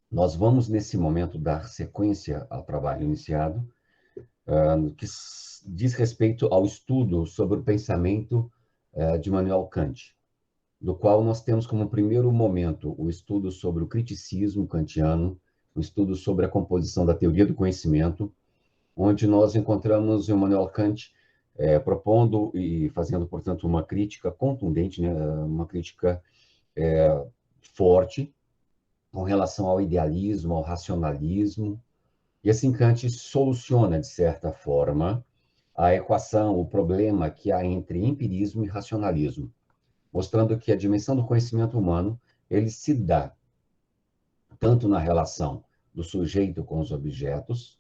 Nós vamos, nesse momento, dar sequência ao trabalho iniciado, que diz respeito ao estudo sobre o pensamento de Immanuel Kant, do qual nós temos como primeiro momento o estudo sobre o criticismo kantiano, o estudo sobre a composição da teoria do conhecimento, onde nós encontramos Immanuel Kant propondo e fazendo, portanto, uma crítica contundente, né, uma crítica forte, com relação ao idealismo, ao racionalismo, e assim Kant soluciona, de certa forma, a equação, o problema que há entre empirismo e racionalismo, mostrando que a dimensão do conhecimento humano, ele se dá tanto na relação do sujeito com os objetos,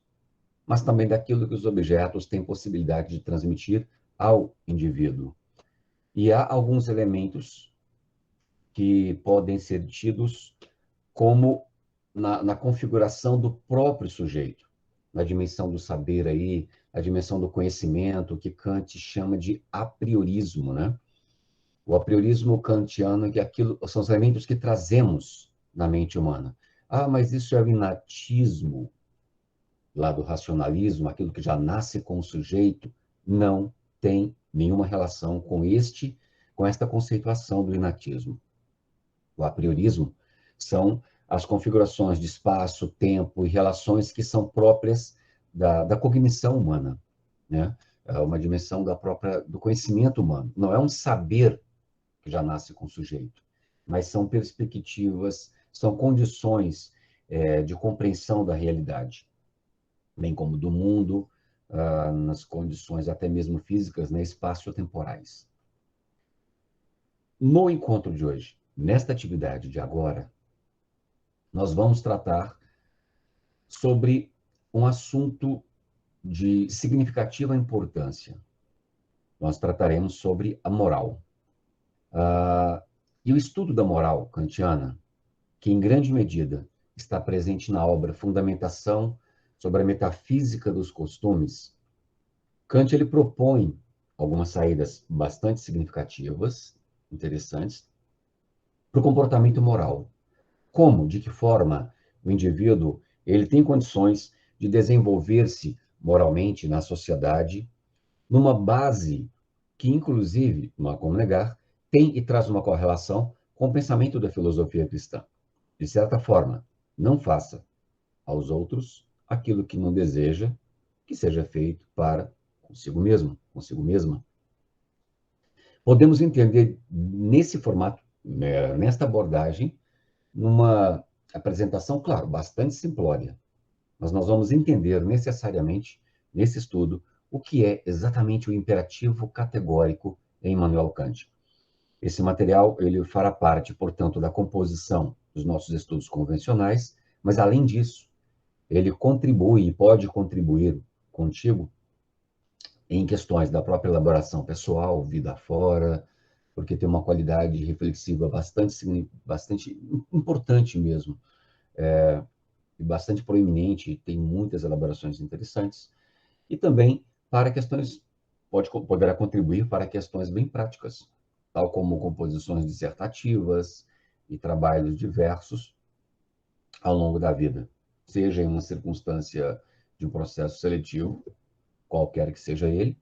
mas também daquilo que os objetos têm possibilidade de transmitir ao indivíduo. E há alguns elementos que podem ser tidos como na configuração do próprio sujeito, na dimensão do saber aí, a dimensão do conhecimento, que Kant chama de apriorismo, né? O apriorismo kantiano é que aquilo são os elementos que trazemos na mente humana. Ah, mas isso é o inatismo lá do racionalismo, aquilo que já nasce com o sujeito, não tem nenhuma relação com esta conceituação do inatismo. O apriorismo são as configurações de espaço, tempo e relações que são próprias da cognição humana, né? É uma dimensão do conhecimento humano. Não é um saber que já nasce com o sujeito, mas são perspectivas, são condições de compreensão da realidade, bem como do mundo, nas condições até mesmo físicas, né, espaço-temporais. No encontro de hoje, nesta atividade de agora, nós vamos tratar sobre um assunto de significativa importância. Nós trataremos sobre a moral. E o estudo da moral kantiana, que em grande medida está presente na obra Fundamentação sobre a Metafísica dos Costumes, Kant ele propõe algumas saídas bastante significativas, interessantes, para o comportamento moral. Como, de que forma o indivíduo ele tem condições de desenvolver-se moralmente na sociedade, numa base que, inclusive, não há como negar, tem e traz uma correlação com o pensamento da filosofia cristã. De certa forma, não faça aos outros aquilo que não deseja que seja feito para consigo mesmo, consigo mesma. Podemos entender nesse formato, nesta abordagem, numa apresentação, claro, bastante simplória, mas nós vamos entender necessariamente, nesse estudo, o que é exatamente o imperativo categórico em Immanuel Kant. Esse material ele fará parte, portanto, da composição dos nossos estudos convencionais, mas, além disso, ele contribui e pode contribuir contigo em questões da própria elaboração pessoal, vida fora, porque tem uma qualidade reflexiva bastante importante mesmo, e bastante proeminente, tem muitas elaborações interessantes, e também para questões, poderá contribuir para questões bem práticas, tal como composições dissertativas e trabalhos diversos ao longo da vida, seja em uma circunstância de um processo seletivo, qualquer que seja ele,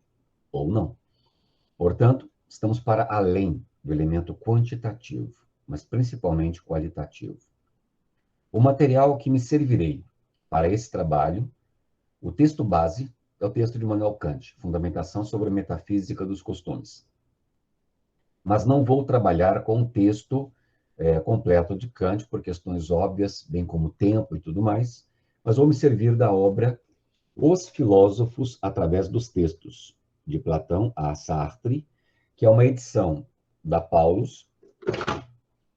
ou não. Portanto, estamos para além do elemento quantitativo, mas principalmente qualitativo. O material que me servirei para esse trabalho, o texto base, é o texto de Immanuel Kant, Fundamentação sobre a Metafísica dos Costumes. Mas não vou trabalhar com um texto completo de Kant, por questões óbvias, bem como tempo e tudo mais, mas vou me servir da obra Os Filósofos através dos Textos, de Platão a Sartre, que é uma edição da Paulus,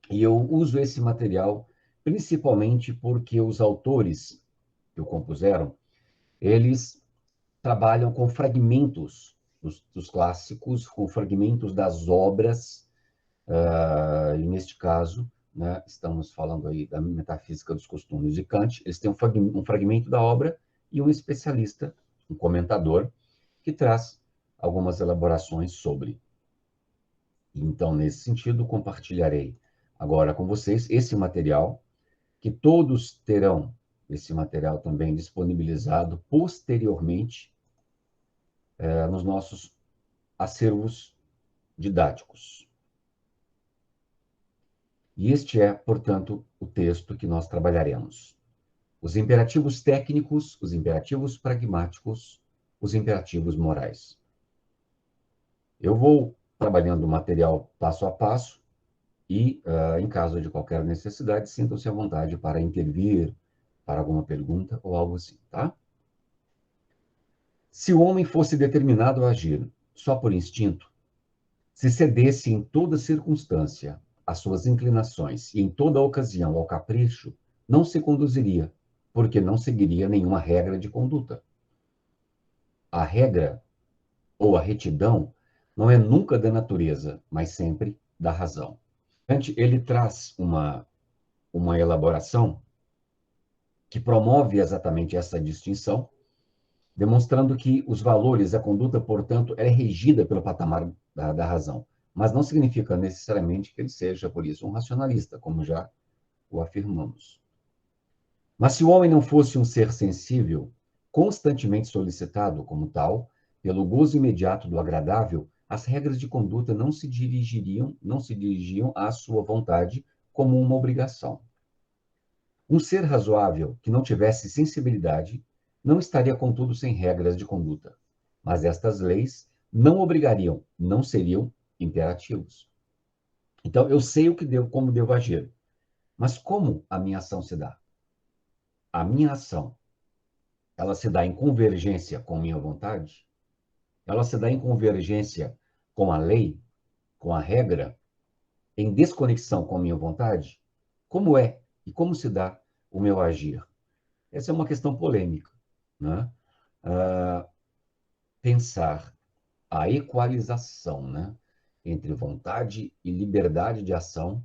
e eu uso esse material principalmente porque os autores que o compuseram, eles trabalham com fragmentos dos clássicos, com fragmentos das obras, e neste caso, né, estamos falando aí da metafísica dos costumes de Kant, eles têm um fragmento da obra e um especialista, um comentador, que traz algumas elaborações sobre. Então, nesse sentido, compartilharei agora com vocês esse material, que todos terão esse material também disponibilizado posteriormente nos nossos acervos didáticos. E este é, portanto, o texto que nós trabalharemos. Os imperativos técnicos, os imperativos pragmáticos, os imperativos morais. Eu vou trabalhando o material passo a passo e, em caso de qualquer necessidade, sintam-se à vontade para intervir, para alguma pergunta ou algo assim, tá? Se o homem fosse determinado a agir só por instinto, se cedesse em toda circunstância às suas inclinações e em toda ocasião ao capricho, não se conduziria, porque não seguiria nenhuma regra de conduta. A regra ou a retidão não é nunca da natureza, mas sempre da razão. Ele traz uma elaboração que promove exatamente essa distinção, demonstrando que os valores, a conduta, portanto, é regida pelo patamar da razão. Mas não significa necessariamente que ele seja, por isso, um racionalista, como já o afirmamos. Mas se o homem não fosse um ser sensível, constantemente solicitado como tal, pelo gozo imediato do agradável, as regras de conduta não se dirigiam à sua vontade como uma obrigação. Um ser razoável que não tivesse sensibilidade não estaria, contudo, sem regras de conduta. Mas estas leis não obrigariam, não seriam imperativos. Então, eu sei como devo agir. Mas como a minha ação se dá? A minha ação, ela se dá em convergência com minha vontade? Ela se dá em convergência com a lei, com a regra, em desconexão com minha vontade? Como é e como se dá o meu agir? Essa é uma questão polêmica, né? Pensar a equalização, né, entre vontade e liberdade de ação,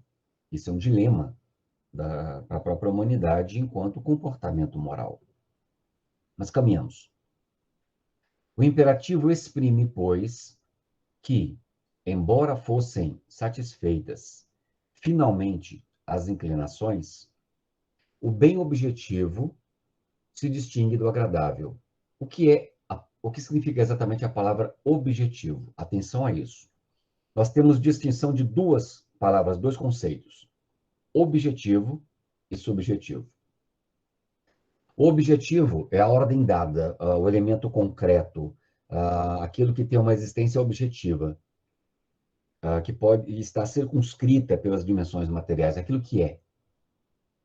isso é um dilema para a própria humanidade enquanto comportamento moral. Mas caminhamos. O imperativo exprime, pois, que, embora fossem satisfeitas finalmente as inclinações, o bem objetivo se distingue do agradável. O que significa exatamente a palavra objetivo? Atenção a isso. Nós temos distinção de duas palavras, dois conceitos: objetivo e subjetivo. O objetivo é a ordem dada, o elemento concreto, aquilo que tem uma existência objetiva, que pode estar circunscrita pelas dimensões materiais, aquilo que é.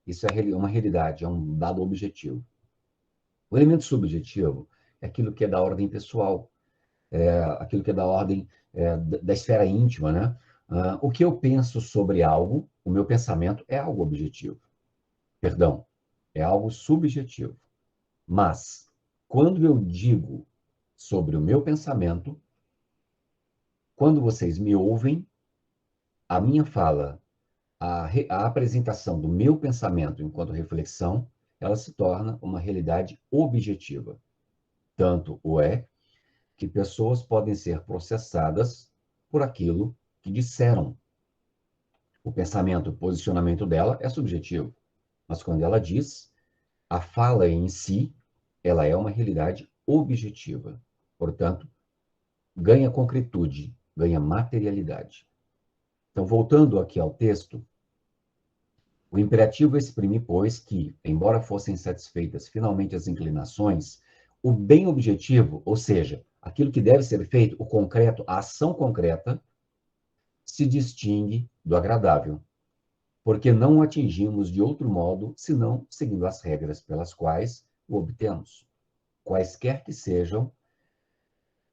Isso é uma realidade, é um dado objetivo. O elemento subjetivo é aquilo que é da ordem pessoal, aquilo que é da ordem da esfera íntima, né? O que eu penso sobre algo, o meu pensamento é algo objetivo. Perdão, é algo subjetivo. Mas, quando eu digo sobre o meu pensamento, quando vocês me ouvem, a minha fala, a apresentação do meu pensamento enquanto reflexão, ela se torna uma realidade objetiva. Tanto o é que pessoas podem ser processadas por aquilo que disseram. O pensamento, o posicionamento dela é subjetivo, mas quando ela diz, a fala em si, ela é uma realidade objetiva. Portanto, ganha concretude, ganha materialidade. Então, voltando aqui ao texto, o imperativo exprime, pois, que, embora fossem satisfeitas finalmente as inclinações, o bem objetivo, ou seja, aquilo que deve ser feito, o concreto, a ação concreta, se distingue do agradável, porque não o atingimos de outro modo, senão seguindo as regras pelas quais o obtemos, quaisquer que sejam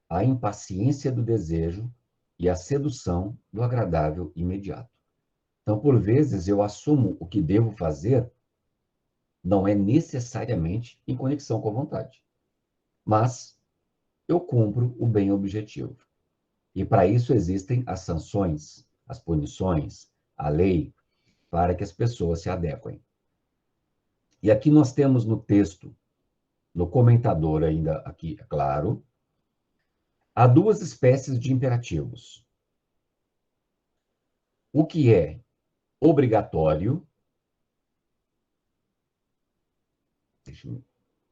a impaciência do desejo e a sedução do agradável imediato. Então, por vezes, eu assumo o que devo fazer não é necessariamente em conexão com a vontade, mas eu cumpro o bem objetivo. E para isso existem as sanções, as punições, a lei, para que as pessoas se adequem. E aqui nós temos no texto, no comentador ainda aqui, é claro, há duas espécies de imperativos. O que é obrigatório, deixa eu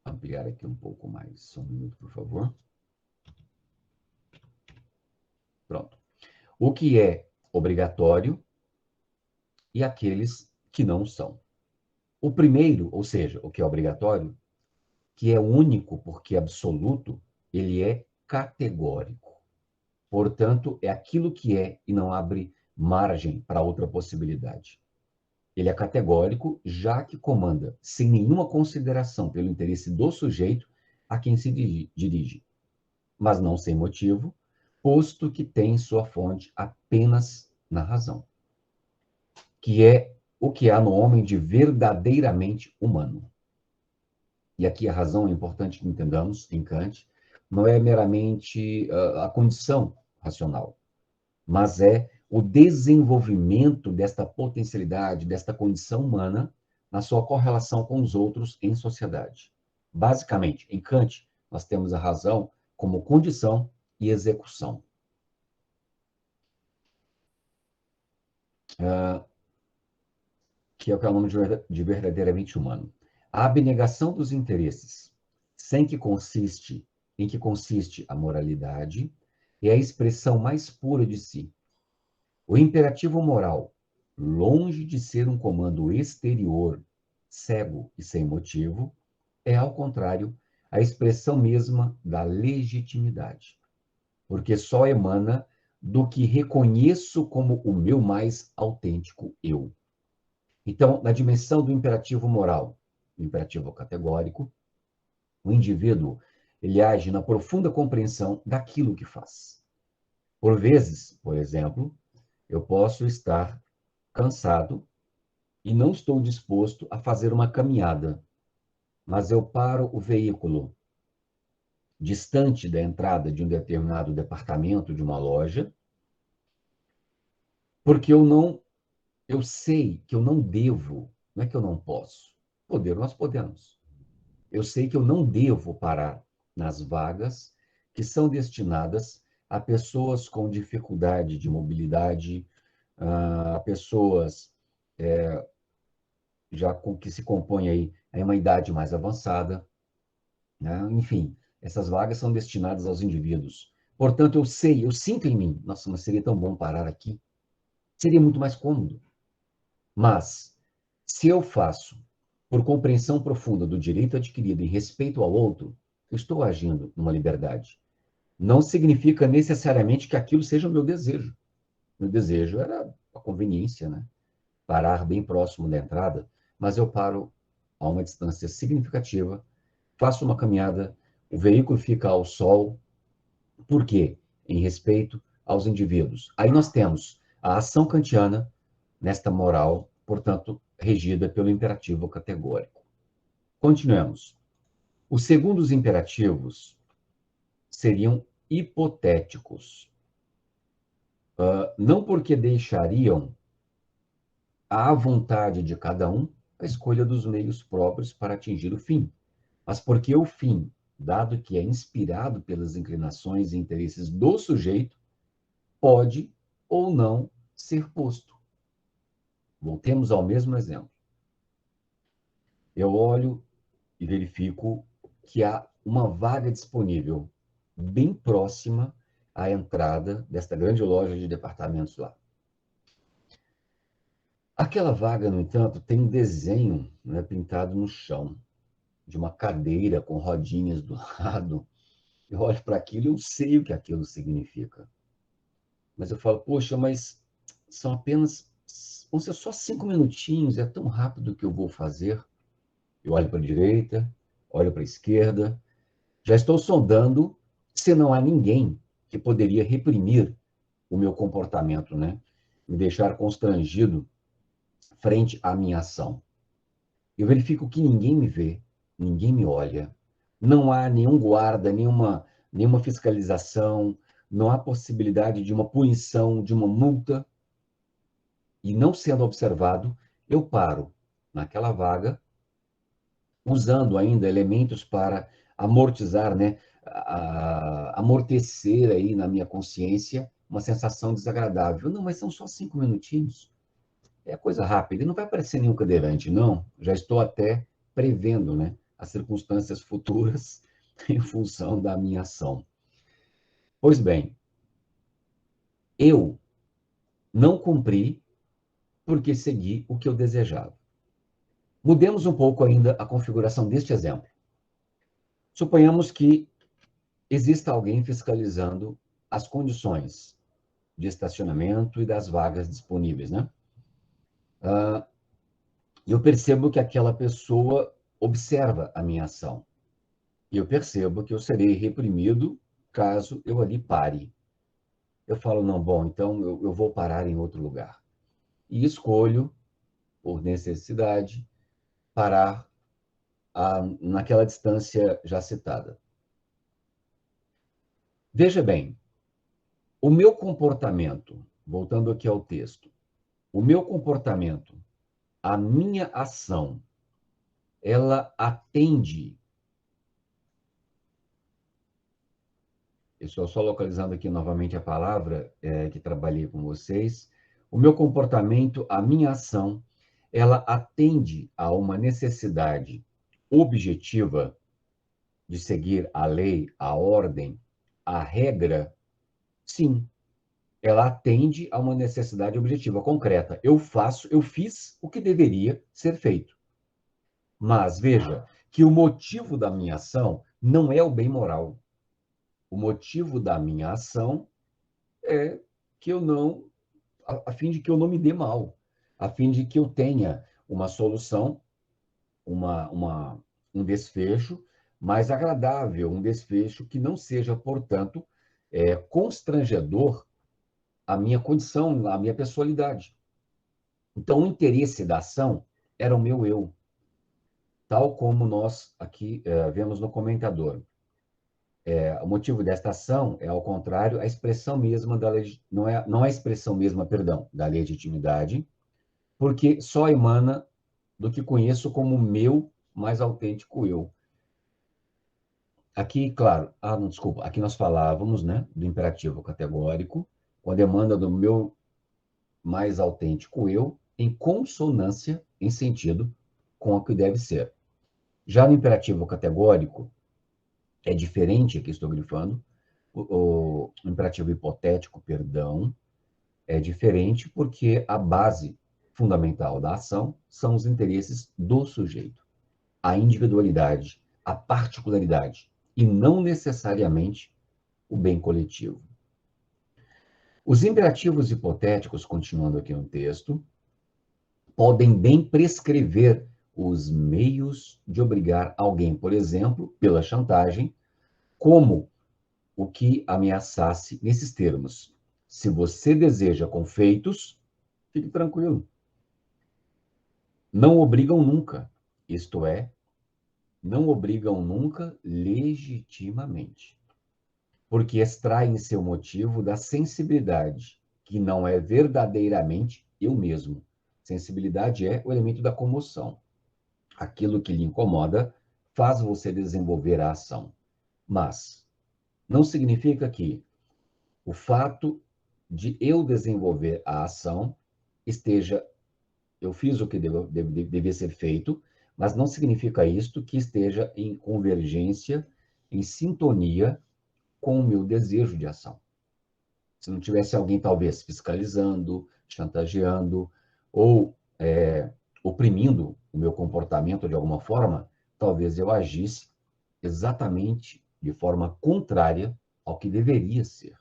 ampliar aqui um pouco mais, só um minuto, por favor. Pronto. O que é obrigatório e aqueles que não são. O primeiro, ou seja, o que é obrigatório, que é único porque é absoluto, ele é categórico. Portanto, é aquilo que é e não abre margem para outra possibilidade. Ele é categórico, já que comanda, sem nenhuma consideração pelo interesse do sujeito a quem se dirige, mas não sem motivo, posto que tem sua fonte apenas na razão, que é o que há no homem de verdadeiramente humano. E aqui a razão é importante que entendamos, em Kant, não é meramente a condição racional, mas é o desenvolvimento desta potencialidade, desta condição humana, na sua correlação com os outros em sociedade. Basicamente, em Kant, nós temos a razão como condição e execução. Que é o que é o nome de verdadeiramente humano. A abnegação dos interesses, em que consiste a moralidade, é a expressão mais pura de si. O imperativo moral, longe de ser um comando exterior, cego e sem motivo, é, ao contrário, a expressão mesma da legitimidade, porque só emana do que reconheço como o meu mais autêntico eu. Então, na dimensão do imperativo moral, o imperativo categórico, o indivíduo ele age na profunda compreensão daquilo que faz. Por vezes, por exemplo, eu posso estar cansado e não estou disposto a fazer uma caminhada, mas eu paro o veículo distante da entrada de um determinado departamento de uma loja, porque eu sei que eu não devo, não é que eu não posso. Poder nós podemos. Eu sei que eu não devo parar nas vagas que são destinadas a pessoas com dificuldade de mobilidade, a pessoas já com que se compõe aí a uma idade mais avançada, né? Enfim, essas vagas são destinadas aos indivíduos. Portanto, eu sinto em mim, nossa, mas seria tão bom parar aqui, seria muito mais cômodo. Mas, se eu faço por compreensão profunda do direito adquirido em respeito ao outro, eu estou agindo numa liberdade. Não significa necessariamente que aquilo seja o meu desejo. Meu desejo era a conveniência, né? Parar bem próximo da entrada, mas eu paro a uma distância significativa, faço uma caminhada, o veículo fica ao sol. Por quê? Em respeito aos indivíduos. Aí nós temos a ação kantiana nesta moral, portanto, regida pelo imperativo categórico. Continuemos. Os segundos imperativos seriam hipotéticos. Não porque deixariam à vontade de cada um a escolha dos meios próprios para atingir o fim, mas porque o fim, dado que é inspirado pelas inclinações e interesses do sujeito, pode ou não ser posto. Voltemos ao mesmo exemplo. Eu olho e verifico que há uma vaga disponível bem próxima à entrada desta grande loja de departamentos lá. Aquela vaga, no entanto, tem um desenho, né, pintado no chão, de uma cadeira com rodinhas do lado. Eu olho para aquilo e eu sei o que aquilo significa. Mas eu falo, poxa, mas são apenas, vão ser só 5 minutinhos, é tão rápido que eu vou fazer. Eu olho para a direita, olho para a esquerda, já estou sondando se não há ninguém que poderia reprimir o meu comportamento, né? Me deixar constrangido frente à minha ação. Eu verifico que ninguém me vê, ninguém me olha, não há nenhum guarda, nenhuma fiscalização, não há possibilidade de uma punição, de uma multa. E não sendo observado, eu paro naquela vaga, usando ainda elementos para amortizar, né, amortecer aí na minha consciência uma sensação desagradável. Não, mas são só 5 minutinhos. É coisa rápida. E não vai parecer nenhum cadeirante, não. Já estou até prevendo, né, as circunstâncias futuras em função da minha ação. Pois bem, eu não cumpri porque segui o que eu desejava. Mudemos um pouco ainda a configuração deste exemplo. Suponhamos que exista alguém fiscalizando as condições de estacionamento e das vagas disponíveis, né? Eu percebo que aquela pessoa observa a minha ação. E eu percebo que eu serei reprimido caso eu ali pare. Eu falo, não, bom, então eu vou parar em outro lugar. E escolho, por necessidade, parar naquela distância já citada. Veja bem, o meu comportamento, voltando aqui ao texto, o meu comportamento, a minha ação, ela atende. Eu estou só localizando aqui novamente a palavra que trabalhei com vocês. O meu comportamento, a minha ação, ela atende a uma necessidade objetiva de seguir a lei, a ordem, a regra? Sim, ela atende a uma necessidade objetiva, concreta. Eu fiz o que deveria ser feito. Mas veja que o motivo da minha ação não é o bem moral. O motivo da minha ação é que eu não, a fim de que eu não me dê mal, a fim de que eu tenha uma solução, um desfecho mais agradável, um desfecho que não seja, portanto, constrangedor à minha condição, à minha pessoalidade. Então, o interesse da ação era o meu eu, tal como nós aqui vemos no comentador. O motivo desta ação é, ao contrário, a expressão mesma da não é a expressão mesma, perdão, da legitimidade, porque só emana do que conheço como meu mais autêntico eu. Aqui, claro, não, desculpa, aqui nós falávamos, né, do imperativo categórico, quando emana do meu mais autêntico eu, em consonância, em sentido com o que deve ser. Já no imperativo categórico, é diferente, aqui estou grifando, o imperativo hipotético, perdão, é diferente porque a base fundamental da ação são os interesses do sujeito, a individualidade, a particularidade, e não necessariamente o bem coletivo. Os imperativos hipotéticos, continuando aqui no texto, podem bem prescrever os meios de obrigar alguém, por exemplo, pela chantagem, como o que ameaçasse nesses termos. Se você deseja com feitos, fique tranquilo. Não obrigam nunca, isto é, não obrigam nunca legitimamente, porque extraem seu motivo da sensibilidade, que não é verdadeiramente eu mesmo. Sensibilidade é o elemento da comoção. Aquilo que lhe incomoda faz você desenvolver a ação. Mas não significa que o fato de eu desenvolver a ação eu fiz o que devia ser feito, mas não significa isto que esteja em convergência, em sintonia com o meu desejo de ação. Se não tivesse alguém, talvez, fiscalizando, chantageando ou oprimindo o meu comportamento de alguma forma, talvez eu agisse exatamente de forma contrária ao que deveria ser.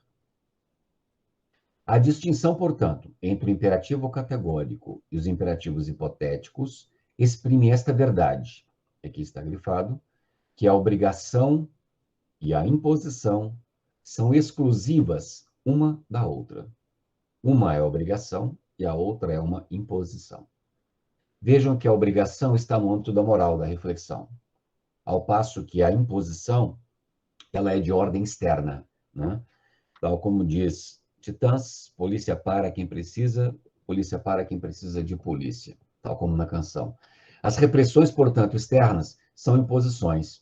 A distinção, portanto, entre o imperativo categórico e os imperativos hipotéticos exprime esta verdade, aqui está grifado, que a obrigação e a imposição são exclusivas uma da outra. Uma é obrigação e a outra é uma imposição. Vejam que a obrigação está no âmbito da moral, da reflexão, ao passo que a imposição ela é de ordem externa, né? Tal como diz Titãs, polícia para quem precisa de polícia. tal como na canção. As repressões, portanto, externas são imposições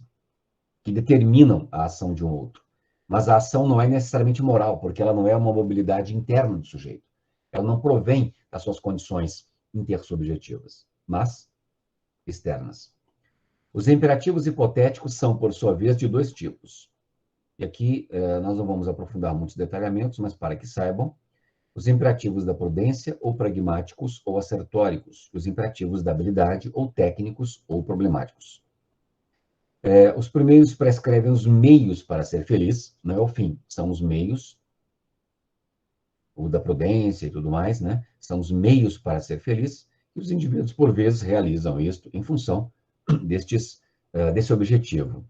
que determinam a ação de um outro. Mas a ação não é necessariamente moral, porque ela não é uma mobilidade interna do sujeito. Ela não provém das suas condições intersubjetivas, mas externas. Os imperativos hipotéticos são, por sua vez, de dois tipos. E aqui nós não vamos aprofundar muitos detalhamentos, mas para que saibam, os imperativos da prudência, ou pragmáticos, ou assertóricos, os imperativos da habilidade, ou técnicos, ou problemáticos. Os primeiros prescrevem os meios para ser feliz, não é o fim, são os meios, o da prudência e tudo mais, né? São os meios para ser feliz, e os indivíduos, por vezes, realizam isto em função desse objetivo.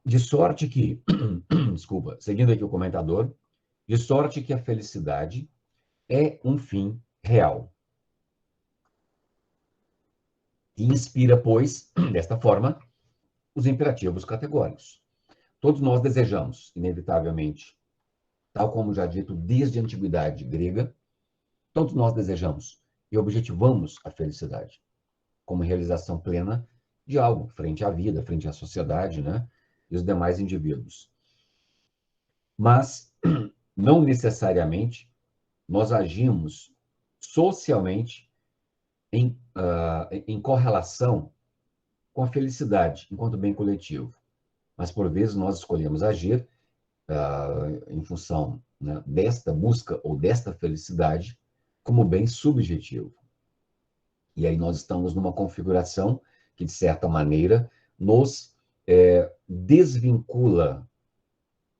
De sorte que, desculpa, seguindo aqui o comentador, de sorte que a felicidade é um fim real. E inspira, pois, desta forma, os imperativos categóricos. Todos nós desejamos, inevitavelmente, tal como já dito desde a antiguidade grega, todos nós desejamos e objetivamos a felicidade como realização plena de algo frente à vida, frente à sociedade, né, e os demais indivíduos. Mas não necessariamente nós agimos socialmente em correlação com a felicidade enquanto bem coletivo. Mas, por vezes, nós escolhemos agir em função, né, desta busca ou desta felicidade como bem subjetivo. E aí nós estamos numa configuração que, de certa maneira, nos desvincula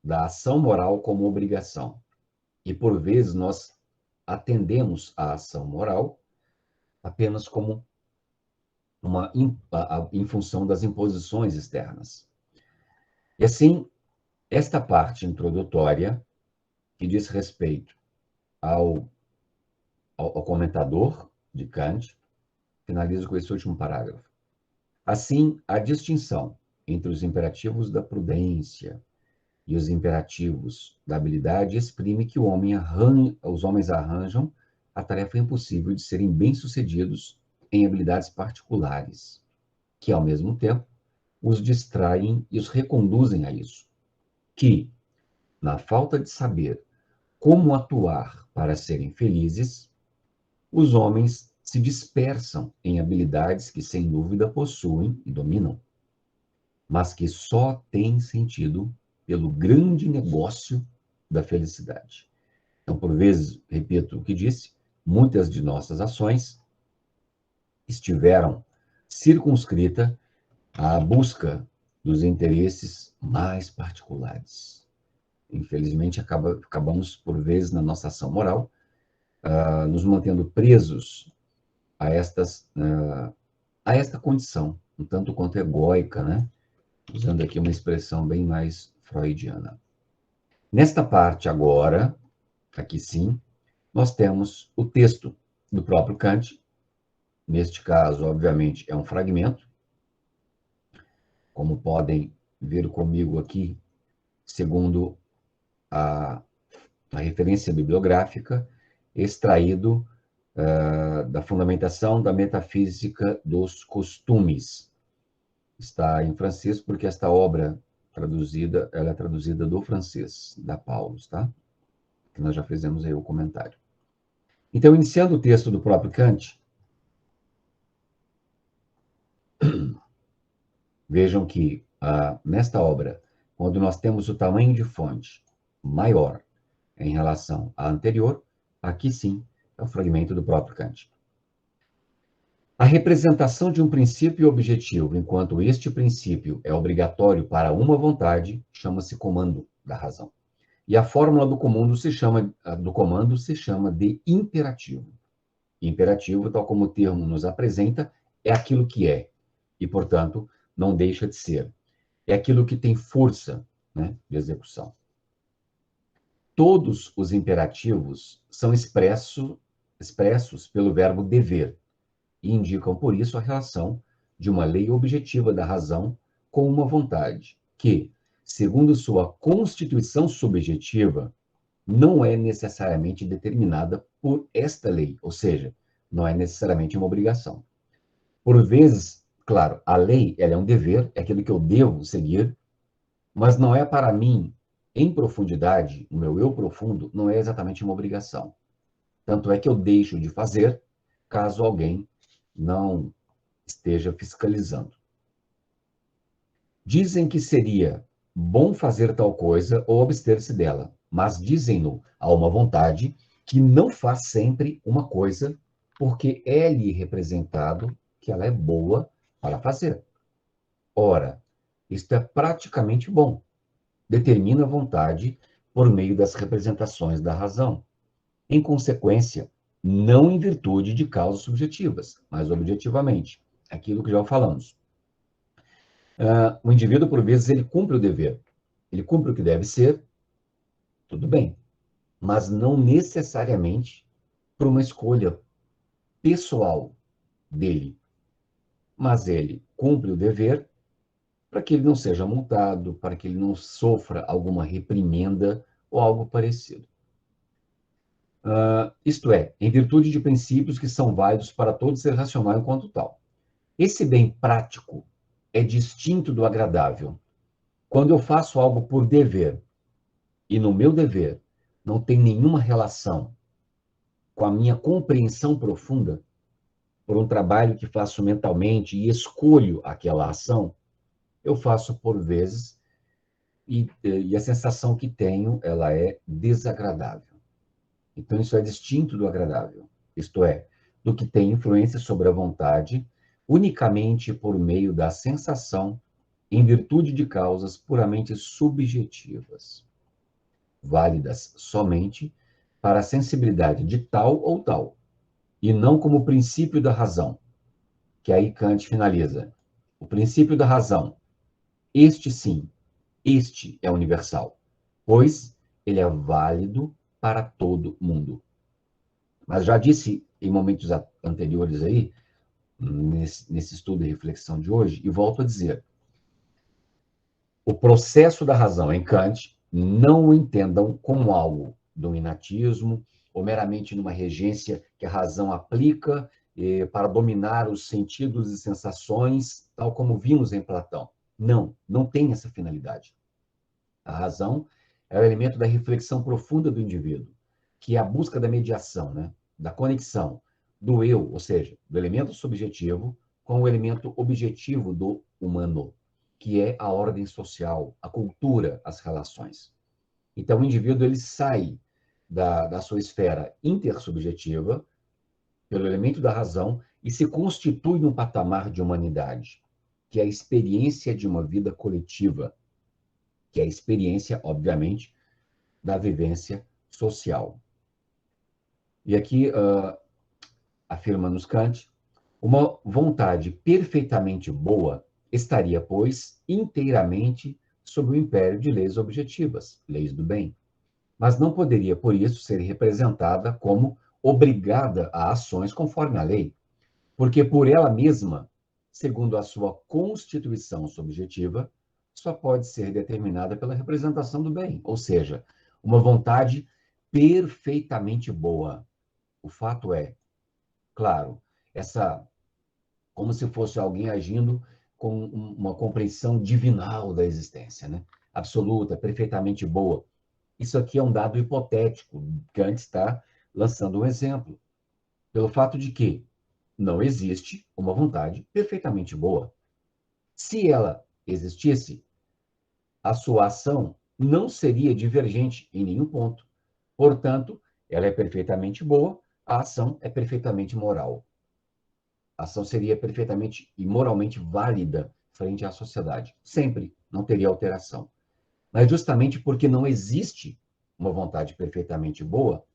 da ação moral como obrigação. E, por vezes, nós atendemos à ação moral apenas como em função das imposições externas. E assim, esta parte introdutória, que diz respeito ao comentador de Kant, finaliza com esse último parágrafo. Assim, a distinção entre os imperativos da prudência e os imperativos da habilidade exprime que os homens arranjam a tarefa impossível de serem bem-sucedidos em habilidades particulares, que, ao mesmo tempo, os distraem e os reconduzem a isso, que, na falta de saber como atuar para serem felizes, os homens se dispersam em habilidades que, sem dúvida, possuem e dominam, mas que só têm sentido pelo grande negócio da felicidade. Então, por vezes, repito o que disse, muitas de nossas ações estiveram circunscritas à busca dos interesses mais particulares. Infelizmente, acabamos, por vezes, na nossa ação moral, nos mantendo presos a esta condição, um tanto quanto egóica, né? Usando aqui uma expressão bem mais freudiana. Nesta parte agora, aqui sim, nós temos o texto do próprio Kant. Neste caso, obviamente, é um fragmento, como podem ver comigo aqui, segundo a referência bibliográfica, extraído da fundamentação da metafísica dos costumes. Está em francês, porque esta obra traduzida, ela é traduzida do francês, da Paulus, tá? Que nós já fizemos aí o comentário. Então, iniciando o texto do próprio Kant, vejam que nesta obra, quando nós temos o tamanho de fonte maior em relação à anterior, aqui sim é o fragmento do próprio Kant. A representação de um princípio objetivo, enquanto este princípio é obrigatório para uma vontade, chama-se comando da razão. E a fórmula do comando se chama de imperativo. Imperativo, tal como o termo nos apresenta, é aquilo que é, e, portanto, não deixa de ser. É aquilo que tem força, né, de execução. Todos os imperativos são expressos pelo verbo dever, e indicam, por isso, a relação de uma lei objetiva da razão com uma vontade, que, segundo sua constituição subjetiva, não é necessariamente determinada por esta lei, ou seja, não é necessariamente uma obrigação. Por vezes, claro, a lei ela é um dever, é aquilo que eu devo seguir, mas não é para mim, em profundidade, o meu eu profundo, não é exatamente uma obrigação. Tanto é que eu deixo de fazer caso alguém não esteja fiscalizando. Dizem que seria bom fazer tal coisa ou abster-se dela, mas dizem-no a uma vontade que não faz sempre uma coisa, porque é-lhe representado que ela é boa para fazer. Ora, isto é praticamente bom. Determina a vontade por meio das representações da razão. Em consequência, não em virtude de causas subjetivas, mas objetivamente. Aquilo que já falamos. O indivíduo, por vezes, ele cumpre o dever. Ele cumpre o que deve ser, tudo bem, mas não necessariamente por uma escolha pessoal dele. Mas ele cumpre o dever para que ele não seja multado, para que ele não sofra alguma reprimenda ou algo parecido. Isto é, em virtude de princípios que são válidos para todo ser racional enquanto tal. Esse bem prático é distinto do agradável. Quando eu faço algo por dever, e no meu dever não tem nenhuma relação com a minha compreensão profunda, por um trabalho que faço mentalmente e escolho aquela ação, eu faço por vezes e a sensação que tenho, ela é desagradável. Então, isso é distinto do agradável. Isto é, do que tem influência sobre a vontade unicamente por meio da sensação, em virtude de causas puramente subjetivas, válidas somente para a sensibilidade de tal ou tal, e não como princípio da razão, que aí Kant finaliza. O princípio da razão, este sim, este é universal, pois ele é válido para todo mundo. Mas já disse em momentos anteriores aí, nesse estudo e reflexão de hoje, e volto a dizer, o processo da razão em Kant não o entendam como algo dominatismo ou meramente numa regência que a razão aplica para dominar os sentidos e sensações, tal como vimos em Platão. Não, não tem essa finalidade. A razão é o elemento da reflexão profunda do indivíduo, que é a busca da mediação, né? Da conexão do eu, ou seja, do elemento subjetivo, com o elemento objetivo do humano, que é a ordem social, a cultura, as relações. Então, o indivíduo ele sai da sua esfera intersubjetiva, pelo elemento da razão, e se constitui num patamar de humanidade, que é a experiência de uma vida coletiva, que é a experiência, obviamente, da vivência social. E aqui afirma-nos Kant, uma vontade perfeitamente boa estaria, pois, inteiramente sob o império de leis objetivas, leis do bem, mas não poderia, por isso, ser representada como obrigada a ações conforme a lei, porque por ela mesma, segundo a sua constituição subjetiva, só pode ser determinada pela representação do bem, ou seja, uma vontade perfeitamente boa. O fato é, claro, essa como se fosse alguém agindo com uma compreensão divinal da existência, né? Absoluta, perfeitamente boa. Isso aqui é um dado hipotético. Kant está lançando um exemplo, pelo fato de que não existe uma vontade perfeitamente boa. Se ela existisse, a sua ação não seria divergente em nenhum ponto. Portanto, ela é perfeitamente boa, a ação é perfeitamente moral. A ação seria perfeitamente e moralmente válida frente à sociedade. Sempre não teria alteração. Mas justamente porque não existe uma vontade perfeitamente boa,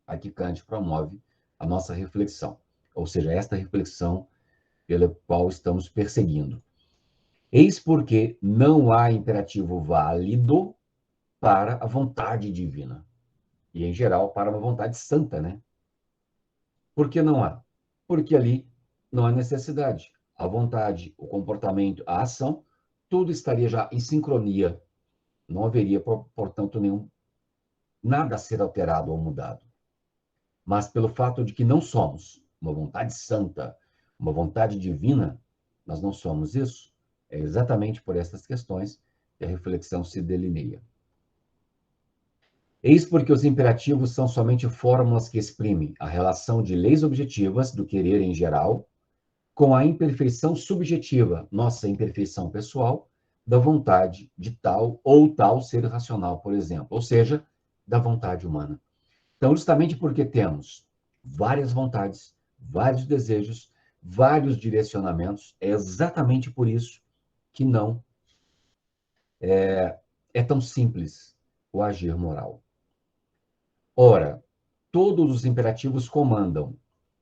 aqui Kant promove a nossa reflexão. Ou seja, esta reflexão pela qual estamos perseguindo. Eis porque não há imperativo válido para a vontade divina. E, em geral, para uma vontade santa, né? Por que não há? Porque ali não há necessidade. A vontade, o comportamento, a ação, tudo estaria já em sincronia. Não haveria, portanto, nada a ser alterado ou mudado. mas pelo fato de que não somos uma vontade santa, uma vontade divina, nós não somos isso. É exatamente por essas questões que a reflexão se delineia. Eis porque os imperativos são somente fórmulas que exprimem a relação de leis objetivas do querer em geral com a imperfeição subjetiva, nossa imperfeição pessoal, da vontade de tal ou tal ser racional, por exemplo, ou seja, da vontade humana. Então, justamente porque temos várias vontades, vários desejos, vários direcionamentos, é exatamente por isso que não é tão simples o agir moral. Ora, todos os imperativos comandam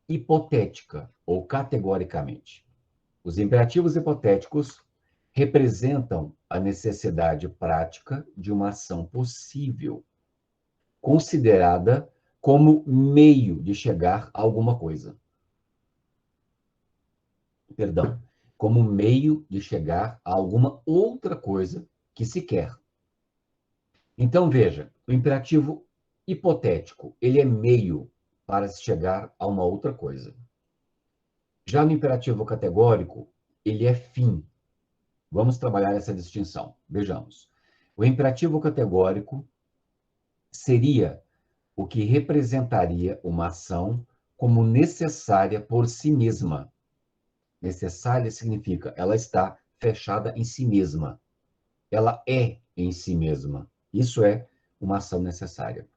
hipotética ou categoricamente. Os imperativos hipotéticos representam a necessidade prática de uma ação possível, considerada como meio de chegar a alguma coisa. Perdão, como meio de chegar a alguma outra coisa que se quer. Então, veja, o imperativo hipotético, ele é meio para se chegar a uma outra coisa. Já no imperativo categórico, ele é fim. Vamos trabalhar essa distinção. Vejamos. O imperativo categórico seria o que representaria uma ação como necessária por si mesma. Necessária significa ela está fechada em si mesma. Ela é em si mesma. Isso é uma ação necessária.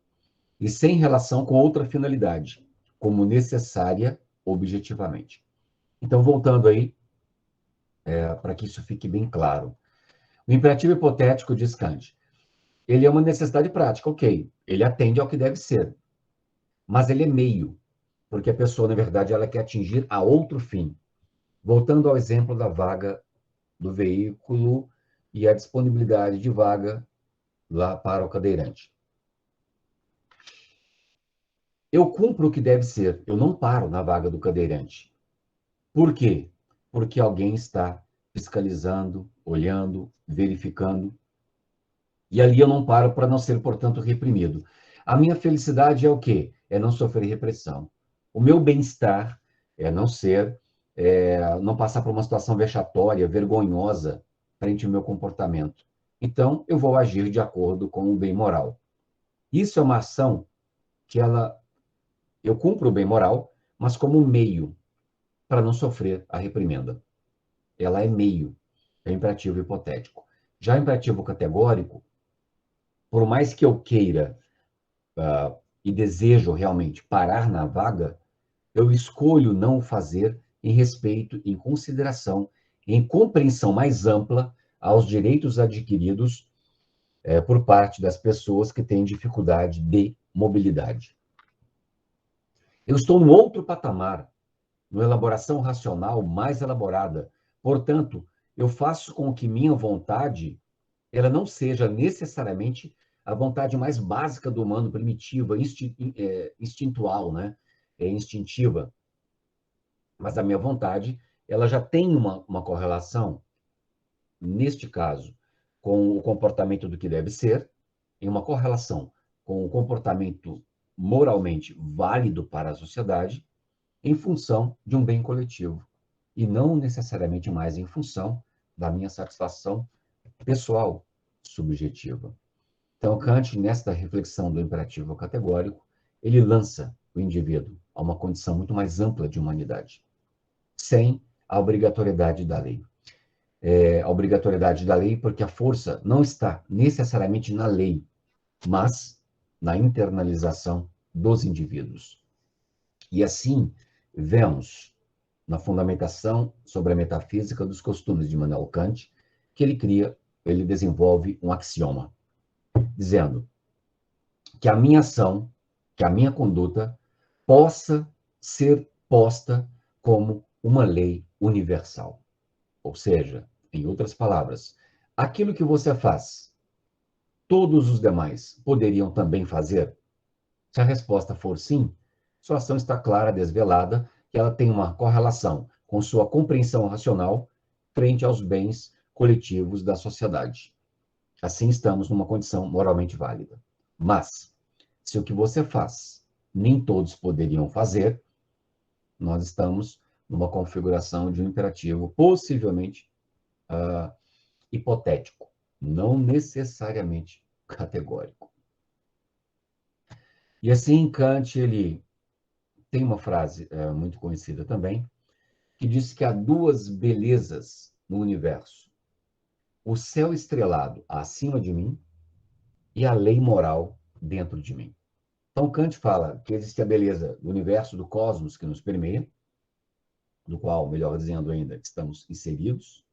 E sem relação com outra finalidade, como necessária objetivamente. Então, voltando aí, para que isso fique bem claro. O imperativo hipotético, diz Kant, ele é uma necessidade prática, ok. Ele atende ao que deve ser. Mas ele é meio, porque a pessoa, na verdade, ela quer atingir a outro fim. Voltando ao exemplo da vaga do veículo e a disponibilidade de vaga lá para o cadeirante. Eu cumpro o que deve ser, eu não paro na vaga do cadeirante. Por quê? Porque alguém está fiscalizando, olhando, verificando, e ali eu não paro para não ser, portanto, reprimido. A minha felicidade é o quê? É não sofrer repressão. O meu bem-estar é não ser, não passar por uma situação vexatória, vergonhosa, frente ao meu comportamento. Então, eu vou agir de acordo com o bem moral. Isso é uma ação que eu cumpro o bem moral, mas como meio para não sofrer a reprimenda. Ela é meio, é imperativo hipotético. Já o imperativo categórico, por mais que eu queira e desejo realmente parar na vaga, eu escolho não o fazer em respeito, em consideração, em compreensão mais ampla aos direitos adquiridos por parte das pessoas que têm dificuldade de mobilidade. Eu estou num outro patamar, numa elaboração racional mais elaborada. Portanto, eu faço com que minha vontade ela não seja necessariamente a vontade mais básica do humano, primitiva, instintual, né? Instintiva. Mas a minha vontade, ela já tem uma correlação, neste caso, com o comportamento do que deve ser, em uma correlação com o comportamento moralmente válido para a sociedade, em função de um bem coletivo, e não necessariamente mais em função da minha satisfação pessoal, subjetiva. Então, Kant, nesta reflexão do imperativo categórico, ele lança o indivíduo a uma condição muito mais ampla de humanidade, sem a obrigatoriedade da lei. A obrigatoriedade da lei porque a força não está necessariamente na lei, mas na internalização dos indivíduos. E assim, vemos na fundamentação sobre a metafísica dos costumes de Immanuel Kant, que ele desenvolve um axioma, dizendo que a minha ação, que a minha conduta possa ser posta como uma lei universal. Ou seja, em outras palavras, aquilo que você faz, todos os demais poderiam também fazer? Se a resposta for sim, sua ação está clara, desvelada, que ela tem uma correlação com sua compreensão racional frente aos bens coletivos da sociedade. Assim, estamos numa condição moralmente válida. Mas, se o que você faz nem todos poderiam fazer, nós estamos numa configuração de um imperativo possivelmente hipotético, não necessariamente categórico. E assim, Kant ele tem uma frase muito conhecida também, que diz que há duas belezas no universo: o céu estrelado acima de mim e a lei moral dentro de mim. Então, Kant fala que existe a beleza do universo, do cosmos que nos permeia, do qual, melhor dizendo ainda, estamos inseridos,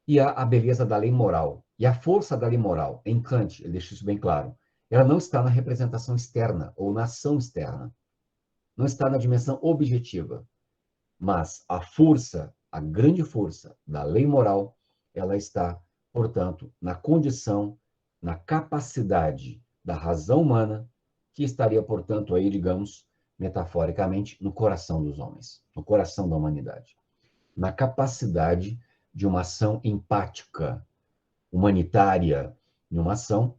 e a beleza da lei moral. E a força da lei moral, em Kant, ele deixa isso bem claro, ela não está na representação externa ou na ação externa, não está na dimensão objetiva, mas a força, a grande força da lei moral, ela está, portanto, na condição, na capacidade da razão humana, que estaria, portanto, aí, digamos, metaforicamente, no coração dos homens, no coração da humanidade, na capacidade de uma ação empática, humanitária, de uma ação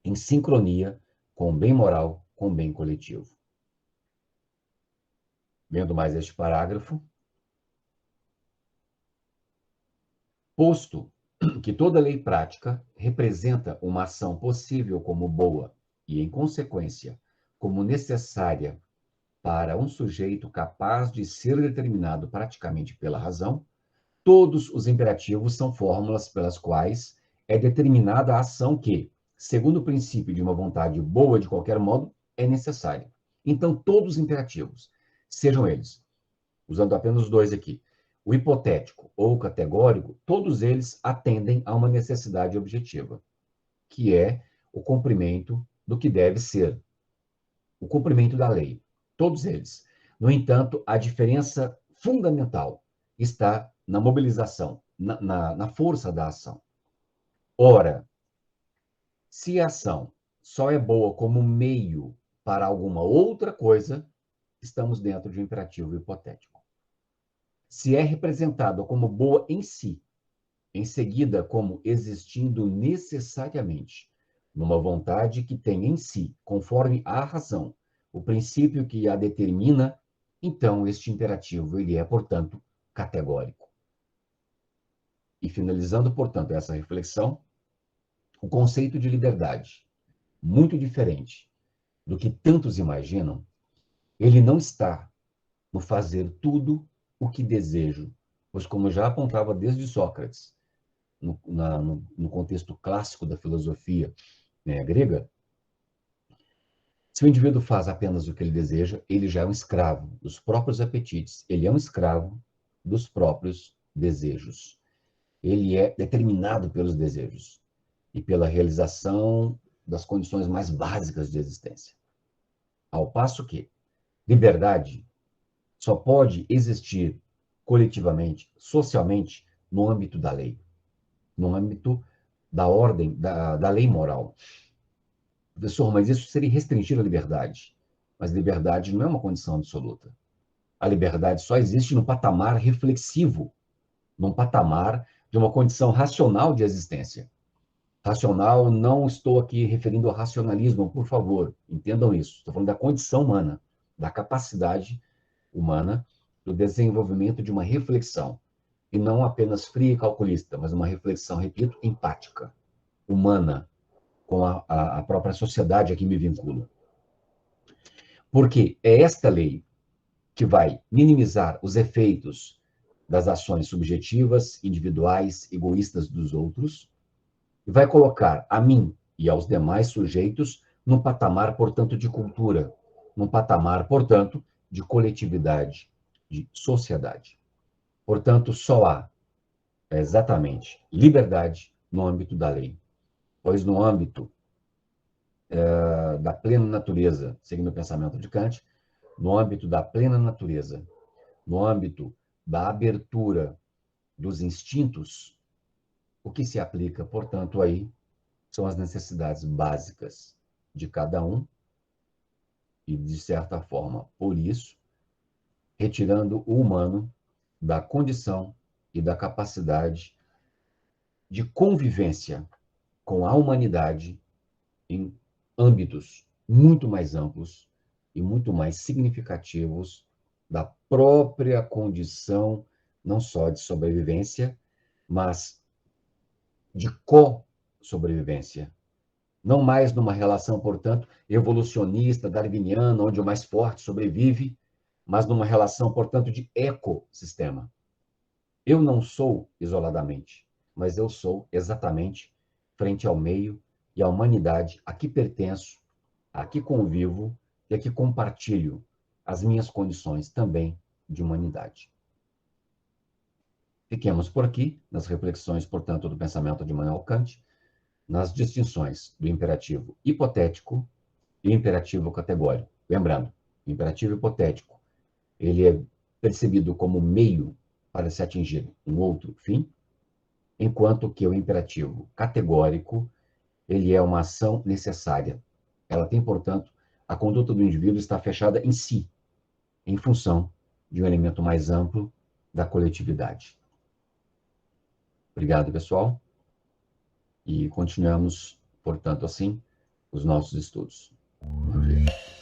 em sincronia com o bem moral, com o bem coletivo. Vendo mais este parágrafo, posto que toda lei prática representa uma ação possível como boa e, em consequência, como necessária para um sujeito capaz de ser determinado praticamente pela razão, todos os imperativos são fórmulas pelas quais é determinada a ação que, segundo o princípio de uma vontade boa de qualquer modo, é necessária. Então, todos os imperativos, sejam eles, usando apenas os dois aqui, o hipotético ou o categórico, todos eles atendem a uma necessidade objetiva, que é o cumprimento do que deve ser, o cumprimento da lei. Todos eles. No entanto, a diferença fundamental está na mobilização, na força da ação. Ora, se a ação só é boa como meio para alguma outra coisa, estamos dentro de um imperativo hipotético. Se é representada como boa em si, em seguida como existindo necessariamente, numa vontade que tem em si, conforme a razão, o princípio que a determina, então este imperativo ele é, portanto, categórico. E finalizando, portanto, essa reflexão, o conceito de liberdade, muito diferente do que tantos imaginam, ele não está no fazer tudo o que desejo, pois como já apontava desde Sócrates, no contexto clássico da filosofia grega, se o indivíduo faz apenas o que ele deseja, ele já é um escravo dos próprios apetites, ele é um escravo dos próprios desejos. Ele é determinado pelos desejos e pela realização das condições mais básicas de existência. Ao passo que liberdade só pode existir coletivamente, socialmente, no âmbito da lei, no âmbito da ordem, da lei moral. Professor, mas isso seria restringir a liberdade. Mas liberdade não é uma condição absoluta. A liberdade só existe no patamar reflexivo, num patamar de uma condição racional de existência. Racional, não estou aqui referindo ao racionalismo, por favor, entendam isso. Estou falando da condição humana, da capacidade humana, do desenvolvimento de uma reflexão. E não apenas fria e calculista, mas uma reflexão, repito, empática, humana, com a própria sociedade a que me vinculo. Porque é esta lei que vai minimizar os efeitos das ações subjetivas, individuais, egoístas dos outros, e vai colocar a mim e aos demais sujeitos num patamar, portanto, de cultura, num patamar, portanto, de coletividade, de sociedade. Portanto, só há exatamente liberdade no âmbito da lei, pois no âmbito da plena natureza, seguindo o pensamento de Kant, no âmbito da plena natureza, no âmbito da abertura dos instintos, o que se aplica, portanto, aí são as necessidades básicas de cada um e, de certa forma, por isso, retirando o humano da condição e da capacidade de convivência com a humanidade em âmbitos muito mais amplos e muito mais significativos da própria condição, não só de sobrevivência, mas de co-sobrevivência. Não mais numa relação, portanto, evolucionista, darwiniana, onde o mais forte sobrevive, mas numa relação, portanto, de ecossistema. Eu não sou isoladamente, mas eu sou exatamente frente ao meio e à humanidade a que pertenço, a que convivo e a que compartilho as minhas condições também de humanidade. Fiquemos por aqui nas reflexões, portanto, do pensamento de Immanuel Kant, nas distinções do imperativo hipotético e imperativo categórico. Lembrando, o imperativo hipotético, ele é percebido como meio para se atingir um outro fim, enquanto que o imperativo categórico, ele é uma ação necessária. Ela tem, portanto, a conduta do indivíduo está fechada em si, em função de um elemento mais amplo da coletividade. Obrigado, pessoal, e continuamos, portanto, assim, os nossos estudos. Bom dia.